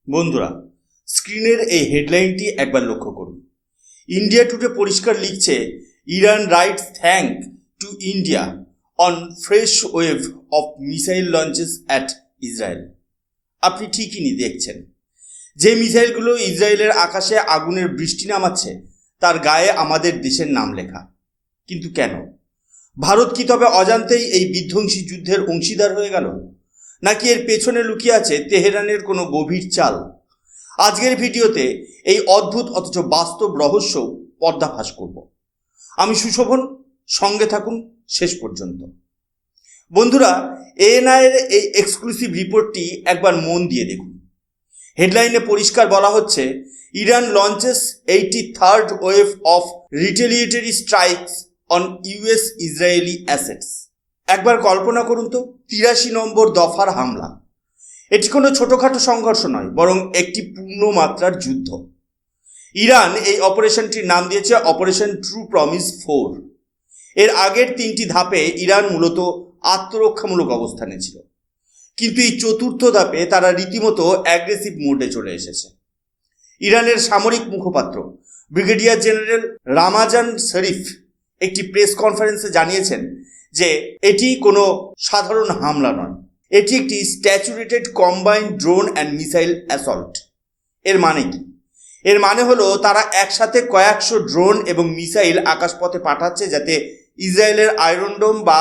বন্ধুরা, স্ক্রিনের এই হেডলাইনটি একবার লক্ষ্য করুন। ইন্ডিয়া টুডে পরিষ্কার লিখছে, Iran rights thank to India on fresh wave of missile launches at Israel. আপনি ঠিকই দেখছেন, যে মিসাইলগুলো ইসরায়েলের আকাশে আগুনের বৃষ্টি নামাচ্ছে তার গায়ে আমাদের দেশের নাম লেখা। কিন্তু কেন? ভারত কি তবে অজান্তেই এই বিধ্বংসী যুদ্ধের অংশীদার হয়ে গেল, নাকি এর পেছনে লুকিয়ে আছে তেহরানের কোনো গভীর চাল? আজকের ভিডিওতে এই অদ্ভুত অথচ বাস্তব রহস্য পর্দাফাশ করব। আমি সুশোভন, সঙ্গে থাকুন শেষ পর্যন্ত। বন্ধুরা, এএনআই এর এই এক্সক্লুসিভ রিপোর্টটি একবার মন দিয়ে দেখুন। হেডলাইনে পরিষ্কার বলা হচ্ছে, Iran launches 83rd wave of retaliatory strikes on US Israeli assets. একবার কল্পনা করুন তো, 83 নম্বর দফার হামলা। এটি কোনো ছোটোখাটো সংঘর্ষ নয়, বরং একটি পূর্ণমাত্রার যুদ্ধ। ইরান এই অপারেশনটির নাম দিয়েছে অপারেশন ট্রু প্রমিস 4। এর আগের 3টি ধাপে ইরান মূলত আত্মরক্ষামূলক অবস্থানে ছিল, কিন্তু এই চতুর্থ ধাপে তারা রীতিমতো অ্যাগ্রেসিভ মোডে চলে এসেছে। ইরানের সামরিক মুখপাত্র ব্রিগেডিয়ার জেনারেল রামাজান শরীফ একটি প্রেস কনফারেন্সে জানিয়েছেন যে এটি কোনো সাধারণ হামলা নয়, এটি একটি saturated combined drone and missile assault. এর মানে কি? এর মানে হলো তারা একসাথে কয়েকশো ড্রোন এবং মিসাইল আকাশপথে পাঠাচ্ছে, যাতে ইসরায়েলের আয়রন ডোম বা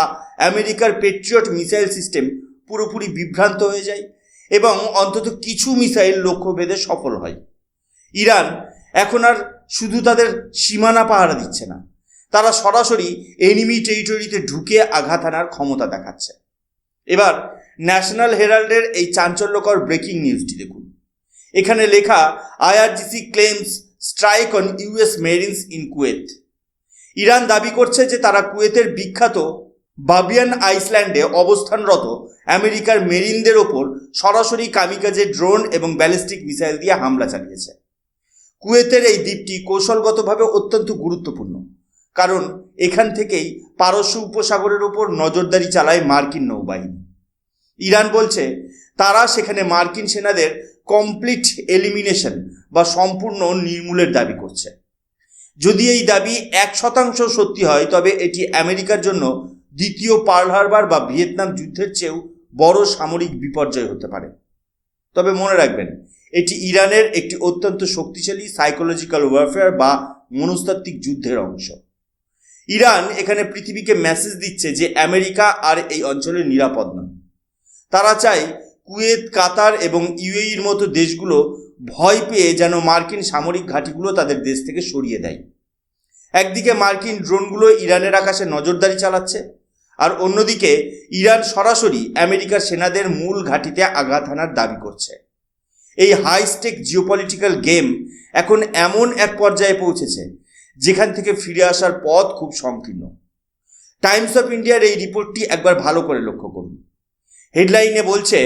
আমেরিকার পেট্রিয়ট মিসাইল সিস্টেম পুরোপুরি বিভ্রান্ত হয়ে যায় এবং অন্তত কিছু মিসাইল লক্ষ্যভেদে সফল হয়। ইরান এখন আর শুধু তাদের সীমানা পাহারা দিচ্ছে না, তারা সরাসরি এনিমি টেরিটরিতে ঢুকে আঘাত আনার ক্ষমতা দেখাচ্ছে। এবার ন্যাশনাল হেরাল্ডের এই চাঞ্চল্যকর ব্রেকিং নিউজটি দেখুন। এখানে লেখা, IRGC claims strike on US marines in Kuwait. Iran দাবি করছে যে তারা কুয়েতের বিখ্যাত বাবিয়ান আইল্যান্ডে অবস্থানরত আমেরিকার মেরিনদের ওপর সরাসরি কামিকাজে ড্রোন এবং ব্যালিস্টিক মিসাইল দিয়ে হামলা চালিয়েছে। কুয়েতের এই দ্বীপটি কৌশলগতভাবে অত্যন্ত গুরুত্বপূর্ণ, কারণ এখান থেকেই পারস্য উপসাগরের ওপর নজরদারি চালায় মার্কিন নৌবাহিনী। ইরান বলছে তারা সেখানে মার্কিন সেনাদের কমপ্লিট এলিমিনেশন বা সম্পূর্ণ নির্মূলের দাবি করছে। যদি এই দাবি 1% সত্যি হয়, তবে এটি আমেরিকার জন্য দ্বিতীয় পার্ল হারবার বা ভিয়েতনাম যুদ্ধের চেয়েও বড় সামরিক বিপর্যয় হতে পারে। তবে মনে রাখবেন, এটি ইরানের একটি অত্যন্ত শক্তিশালী সাইকোলজিক্যাল ওয়ারফেয়ার বা মনস্তাত্ত্বিক যুদ্ধের অংশ। ইরান এখানে পৃথিবীকে মেসেজ দিচ্ছে যে আমেরিকা আর এই অঞ্চলে নিরাপদ নয়। তারা চায় কুয়েত, কাতার এবং ইউএইর মতো দেশগুলো ভয় পেয়ে যেন মার্কিন সামরিক ঘাঁটিগুলো তাদের দেশ থেকে সরিয়ে দেয়। একদিকে মার্কিন ড্রোনগুলো ইরানের আকাশে নজরদারি চালাচ্ছে, আর অন্যদিকে ইরান সরাসরি আমেরিকার সেনাদের মূল ঘাঁটিতে আঘাত হানার দাবি করছে। এই হাই স্টেক জিওপলিটিক্যাল গেম এখন এমন এক পর্যায়ে পৌঁছেছে যেখান থেকে ফিরে আসার পথ খুব সংকীর্ণ। টাইমস অফ ইন্ডিয়ার এই রিপোর্টটি একবার ভালো করে লক্ষ্য করুন। হেডলাইনে বলছে,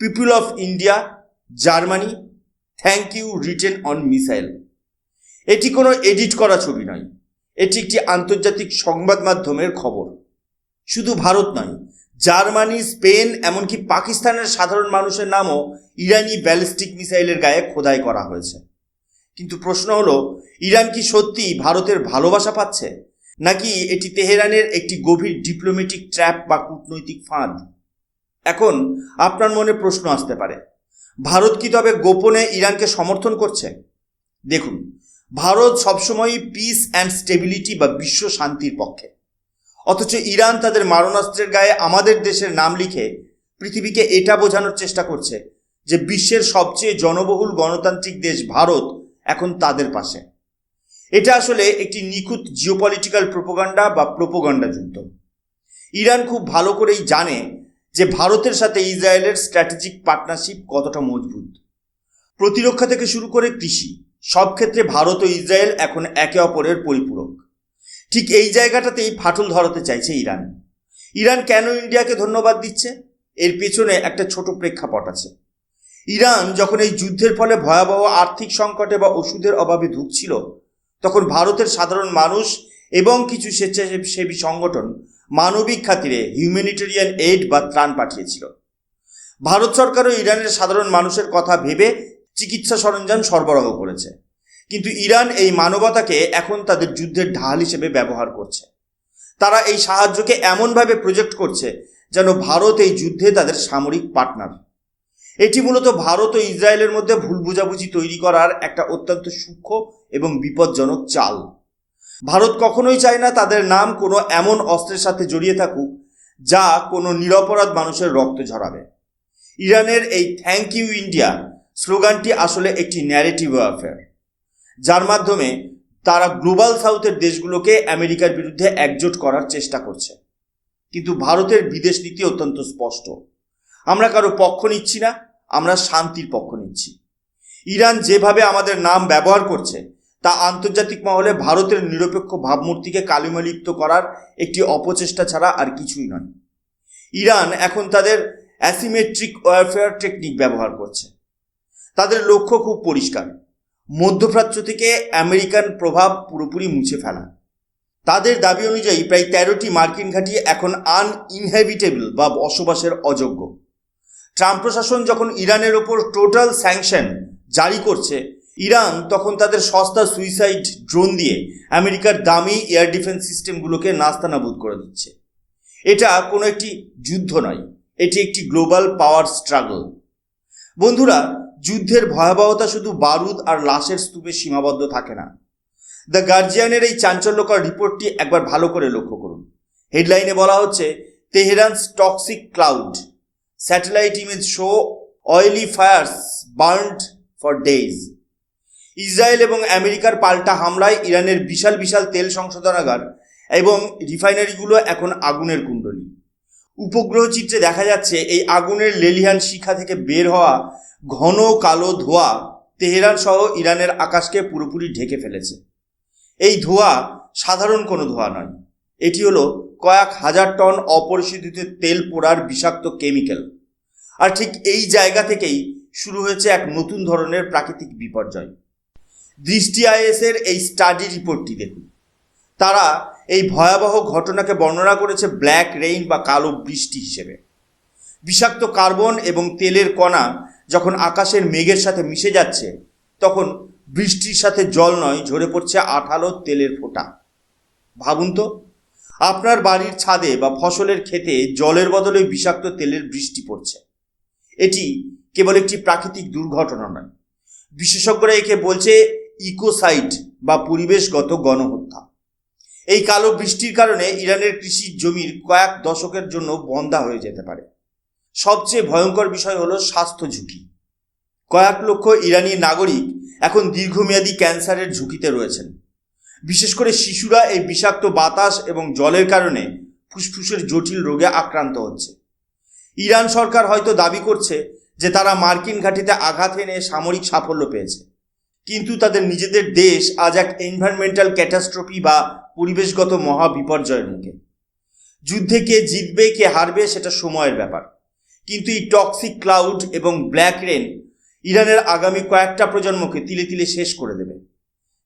people of India, Germany, thank you written on missile. এটি কোনো এডিট করা ছবি নয়, এটি একটি আন্তর্জাতিক সংবাদ মাধ্যমের খবর। শুধু ভারত নয়, জার্মানি, স্পেন, এমনকি পাকিস্তানের সাধারণ মানুষের নামও ইরানি ব্যালিস্টিক মিসাইলের গায়ে খোদাই করা হয়েছে। কিন্তু প্রশ্ন হলো, ইরান কি সত্যি ভারতের ভালোবাসা পাচ্ছে, নাকি এটি তেহরানের একটি গভীর ডিপ্লোম্যাটিক ট্র্যাপ বা কূটনৈতিক ফাঁদ? এখন আপনার মনে প্রশ্ন আসতে পারে, ভারত কি তবে গোপনে ইরানকে সমর্থন করছে? দেখুন, ভারত সবসময়ই পিস অ্যান্ড স্টেবিলিটি বা বিশ্ব শান্তির পক্ষে, অথচ ইরান তাদের মারণাস্ত্রের গায়ে আমাদের দেশের নাম লিখে পৃথিবীকে এটা বোঝানোর চেষ্টা করছে যে বিশ্বের সবচেয়ে জনবহুল গণতান্ত্রিক দেশ ভারত এখন তাদের পাশে। এটা আসলে একটি নিখুঁত জিওপলিটিক্যাল প্রোপাগান্ডা বা প্রোপাগান্ডা যুদ্ধ। ইরান খুব ভালো করেই জানে যে ভারতের সাথে ইসরায়েলের স্ট্র্যাটেজিক পার্টনারশিপ কতটা মজবুত। প্রতিরক্ষা থেকে শুরু করে কৃষি, সব ক্ষেত্রে ভারত ও ইসরায়েল এখন একে অপরের পরিপূরক। ঠিক এই জায়গাটাতেই ফাটল ধরাতে চাইছে ইরান। ইরান কেন ইন্ডিয়াকে ধন্যবাদ দিচ্ছে? এর পেছনে একটা ছোট প্রেক্ষাপট আছে। ইরান যখন এই যুদ্ধের ফলে ভয়াবহ আর্থিক সংকটে বা ওষুধের অভাবে ভুগছিল, তখন ভারতের সাধারণ মানুষ এবং কিছু স্বেচ্ছাসেবী সংগঠন মানবিক খাতিরে হিউম্যানিটেরিয়ান এইড বা ত্রাণ পাঠিয়েছিল। ভারত সরকারও ইরানের সাধারণ মানুষের কথা ভেবে চিকিৎসা সরঞ্জাম সরবরাহ করেছে, কিন্তু ইরান এই মানবতাকে এখন তাদের যুদ্ধের ঢাল হিসেবে ব্যবহার করছে। তারা এই সাহায্যকে এমনভাবে প্রজেক্ট করছে যেন ভারত এই যুদ্ধে তাদের সামরিক পার্টনার। এটি মূলত ভারত ও ইসরায়েলের মধ্যে ভুল বোঝাবুঝি তৈরি করার একটা অত্যন্ত সূক্ষ্ম এবং বিপজ্জনক চাল। ভারত কখনোই চায় না তাদের নাম কোনো এমন অস্ত্রের সাথে জড়িয়ে থাকুক যা কোনো নিরপরাধ মানুষের রক্ত ঝরাবে। ইরানের এই থ্যাংক ইউ ইন্ডিয়া স্লোগানটি আসলে একটি ন্যারেটিভ ওয়ারফেয়ার, যার মাধ্যমে তারা গ্লোবাল সাউথের দেশগুলোকে আমেরিকার বিরুদ্ধে একজোট করার চেষ্টা করছে। কিন্তু ভারতের বিদেশ নীতি অত্যন্ত স্পষ্ট, আমরা কারো পক্ষ নিচ্ছি না, আমরা শান্তির পক্ষ নিচ্ছি। ইরান যেভাবে আমাদের নাম ব্যবহার করছে তা আন্তর্জাতিক মহলে ভারতের নিরপেক্ষ ভাবমূর্তিকে কালিমালিপ্ত করার একটি অপচেষ্টা ছাড়া আর কিছুই নয়। ইরান এখন তাদের অ্যাসিমেট্রিক ওয়ারফেয়ার টেকনিক ব্যবহার করছে। তাদের লক্ষ্য খুব পরিষ্কার, মধ্যপ্রাচ্য থেকে আমেরিকান প্রভাব পুরোপুরি মুছে ফেলা। তাদের দাবি অনুযায়ী প্রায় 13টি মার্কিন ঘাঁটি এখন আনইনহ্যাবিটেবল বা বসবাসের অযোগ্য। ট্রাম্প প্রশাসন যখন ইরানের ওপর টোটাল স্যাংশন জারি করছে, ইরান তখন তাদের সস্তা সুইসাইড ড্রোন দিয়ে আমেরিকার দামি এয়ার ডিফেন্স সিস্টেমগুলোকে নাস্তানাবুদ করে দিচ্ছে। এটা কোনো একটি যুদ্ধ নয়, এটি একটি গ্লোবাল পাওয়ার স্ট্রাগল। বন্ধুরা, যুদ্ধের ভয়াবহতা শুধু বারুদ আর লাশের স্তূপে সীমাবদ্ধ থাকে না। দ্য গার্জিয়ানের এই চাঞ্চল্যকর রিপোর্টটি একবার ভালো করে লক্ষ্য করুন। হেডলাইনে বলা হচ্ছে, Tehran's toxic cloud, satellite image show oily fires burned for days. Israel এবং আমেরিকার পাল্টা হামলায় ইরানের বিশাল বিশাল তেল সংশোধনাগার এবং রিফাইনারিগুলো এখন আগুনের কুণ্ডলী। উপগ্রহ চিত্রে দেখা যাচ্ছে এই আগুনের লেলিহান শিখা থেকে বের হওয়া ঘন কালো ধোঁয়া তেহরান সহ ইরানের আকাশকে পুরোপুরি ঢেকে ফেলেছে। এই ধোঁয়া সাধারণ কোনো ধোঁয়া নয়, এটি হলো কয়েক হাজার টন অপরিশোধিত তেল পোড়ার বিষাক্ত কেমিক্যাল। আর ঠিক এই জায়গা থেকেই শুরু হয়েছে এক নতুন ধরনের প্রাকৃতিক বিপর্যয়। দৃষ্টি আইএসের এই স্টাডি রিপোর্টটি দেখুন। তারা এই ভয়াবহ ঘটনাকে বর্ণনা করেছে ব্ল্যাক রেইন বা কালো বৃষ্টি হিসেবে। বিষাক্ত কার্বন এবং তেলের কণা যখন আকাশের মেঘের সাথে মিশে যাচ্ছে, তখন বৃষ্টির সাথে জল নয়, ঝরে পড়ছে আঠালো তেলের ফোঁটা। ভাবুন তো, আপনার বাড়ির ছাদে বা ফসলের ক্ষেতে জলের বদলে বিষাক্ত তেলের বৃষ্টি পড়ছে। এটি কেবল একটি প্রাকৃতিক দুর্ঘটনা নয়, বিশেষজ্ঞরা একে বলছে ইকোসাইড বা পরিবেশগত গণহত্যা। এই কালো বৃষ্টির কারণে ইরানের কৃষি জমির কয়েক দশকের জন্য বন্ধা হয়ে যেতে পারে। সবচেয়ে ভয়ঙ্কর বিষয় হলো স্বাস্থ্য ঝুঁকি। কয়েক লক্ষ ইরানি নাগরিক এখন দীর্ঘমেয়াদী ক্যান্সারের ঝুঁকিতে রয়েছেন। বিশেষ করে শিশুরা এই বিষাক্ত বাতাস এবং জলের কারণে ফুসফুসের জটিল রোগে আক্রান্ত হচ্ছে। ইরান সরকার হয়তো দাবি করছে যে তারা মার্কিন ঘাঁটিতে আঘাত এনে সামরিক সাফল্য পেয়েছে, কিন্তু তাদের নিজেদের দেশ আজ এক এনভায়রনমেন্টাল ক্যাটাস্ট্রফি বা পরিবেশগত মহা বিপর্যয়ের মুখে। যুদ্ধে কে জিতবে কে হারবে সেটা সময়ের ব্যাপার, কিন্তু এই টক্সিক ক্লাউড এবং ব্ল্যাক রেন ইরানের আগামী কয়েকটা প্রজন্মকে তিলে তিলে শেষ করে দেবে।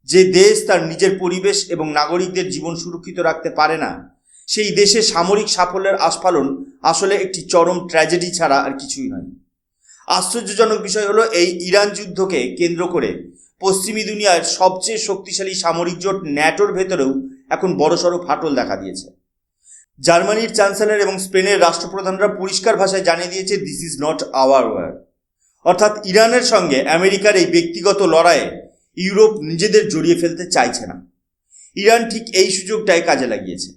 যে দেশ তার নিজের পরিবেশ এবং নাগরিকদের জীবন সুরক্ষিত রাখতে পারে না, সেই দেশে সামরিক সাফল্যের আস্ফালন আসলে একটি চরম ট্র্যাজেডি ছাড়া আর কিছুই নয়। আশ্চর্যজনক বিষয় হলো, এই ইরান যুদ্ধকে কেন্দ্র করে পশ্চিমী দুনিয়ার সবচেয়ে শক্তিশালী সামরিক জোট ন্যাটোর ভেতরেও এখন বড়সড় ফাটল দেখা দিয়েছে। জার্মানির চ্যান্সেলর এবং স্পেনের রাষ্ট্রপ্রধানরা পরিষ্কার ভাষায় জানিয়ে দিয়েছে, this is not our war. অর্থাৎ ইরানের সঙ্গে আমেরিকার এই ব্যক্তিগত লড়াইয়ে ইউরোপ নিজেদের জড়িয়ে ফেলতে চাইছে না। ইরান ঠিক এই সুযোগটাই কাজে লাগিয়েছে।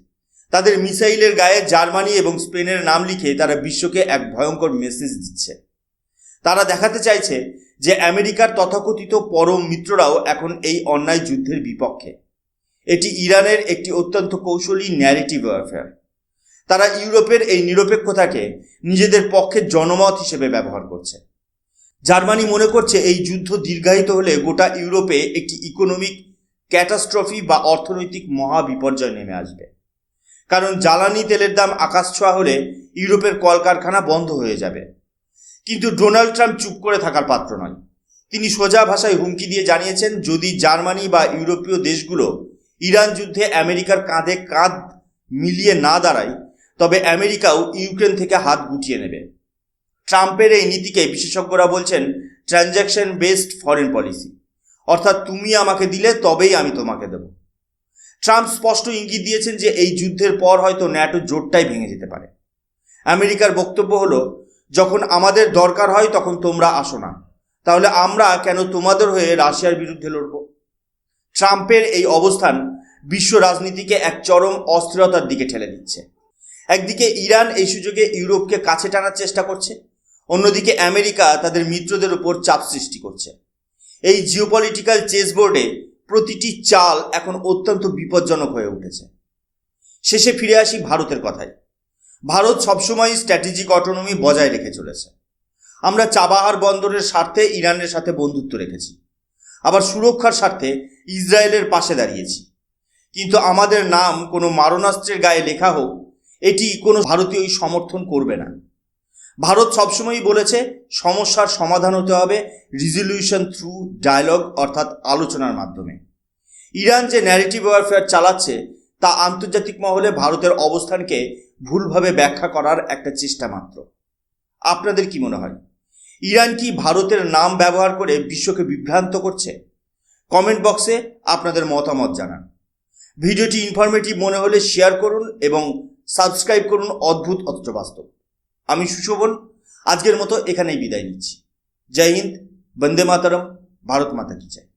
তাদের মিসাইলের গায়ে জার্মানি এবং স্পেনের নাম লিখে তারা বিশ্বকে এক ভয়ঙ্কর মেসেজ দিচ্ছে। তারা দেখাতে চাইছে যে আমেরিকার তথাকথিত পরম মিত্ররাও এখন এই অন্যায় যুদ্ধের বিপক্ষে। এটি ইরানের একটি অত্যন্ত কৌশলী ন্যারেটিভ ওয়ারফেয়ার। তারা ইউরোপের এই নিরপেক্ষতাকে নিজেদের পক্ষে জনমত হিসেবে ব্যবহার করছে। জার্মানি মনে করছে এই যুদ্ধ দীর্ঘায়িত হলে গোটা ইউরোপে একটি ইকোনমিক ক্যাটাস্ট্রফি বা অর্থনৈতিক মহা বিপর্যয় নেমে আসবে। কারণ জ্বালানি তেলের দাম আকাশছোঁয়া হলে ইউরোপের কলকারখানা বন্ধ হয়ে যাবে। কিন্তু ডোনাল্ড ট্রাম্প চুপ করে থাকার পাত্র নয়। তিনি সোজা ভাষায় হুমকি দিয়ে জানিয়েছেন, যদি জার্মানি বা ইউরোপীয় দেশগুলো ইরান যুদ্ধে আমেরিকার কাঁধে কাঁধ মিলিয়ে না দাঁড়ায়, তবে আমেরিকাও ইউক্রেন থেকে হাত গুটিয়ে নেবে। ট্রাম্পের এই নীতিকে বিশেষজ্ঞরা বলছেন ট্রানজ্যাকশন বেসড ফরেন পলিসি, অর্থাৎ তুমি আমাকে দিলে তবেই আমি তোমাকে দেব। ট্রাম্প স্পষ্ট ইঙ্গিত দিয়েছেন যে এই যুদ্ধের পর হয়তো ন্যাটো জোটটাই ভেঙে যেতে পারে। আমেরিকার বক্তব্য হলো, যখন আমাদের দরকার হয় তখন তোমরা আসো না, তাহলে আমরা কেন তোমাদের হয়ে রাশিয়ার বিরুদ্ধে লড়ব? ট্রাম্পের এই অবস্থান বিশ্ব রাজনীতিকে এক চরম অস্থিরতার দিকে ঠেলে দিচ্ছে। একদিকে ইরান এই সুযোগে ইউরোপকে কাছে টানার চেষ্টা করছে, অন্যদিকে আমেরিকা তাদের মিত্রদের উপর চাপ সৃষ্টি করছে। এই জিওপলিটিক্যাল চেসবোর্ডে প্রতিটি চাল এখন অত্যন্ত বিপজ্জনক হয়ে উঠেছে। শেষে ফিরে আসি ভারতের কথায়। ভারত সবসময় স্ট্র্যাটেজিক অটোনমি বজায় রেখে চলেছে। আমরা চাবাহার বন্দরের স্বার্থে ইরানের সাথে বন্ধুত্ব রেখেছি, আবার সুরক্ষার স্বার্থে ইসরায়েলের পাশে দাঁড়িয়েছি। কিন্তু আমাদের নাম কোনো মারণাস্ত্রের গায়ে লেখা হোক, এটি কোনো ভারতীয়ই সমর্থন করবে না। ভারত সবসময়ই বলেছে সমস্যার সমাধান হতে হবে রিজলিউশন থ্রু ডায়ালগ, অর্থাৎ আলোচনার মাধ্যমে। ইরান যে ন্যারেটিভ ওয়ারফেয়ার চালাচ্ছে তা আন্তর্জাতিক মহলে ভারতের অবস্থানকে ভুলভাবে ব্যাখ্যা করার একটা চেষ্টা মাত্র। আপনাদের কি মনে হয়, ইরান কি ভারতের নাম ব্যবহার করে বিশ্বকে বিভ্রান্ত করছে? কমেন্ট বক্সে আপনাদের মতামত জানান। ভিডিওটি ইনফরমেটিভ মনে হলে শেয়ার করুন এবং সাবস্ক্রাইব করুন অদ্ভুত অথচ বাস্তব। আমি সুশোভন আজকের মতো এখানেই বিদায় নিচ্ছি। জয় হিন্দ, বন্দে মাতরম, ভারত মাতা কি জয়।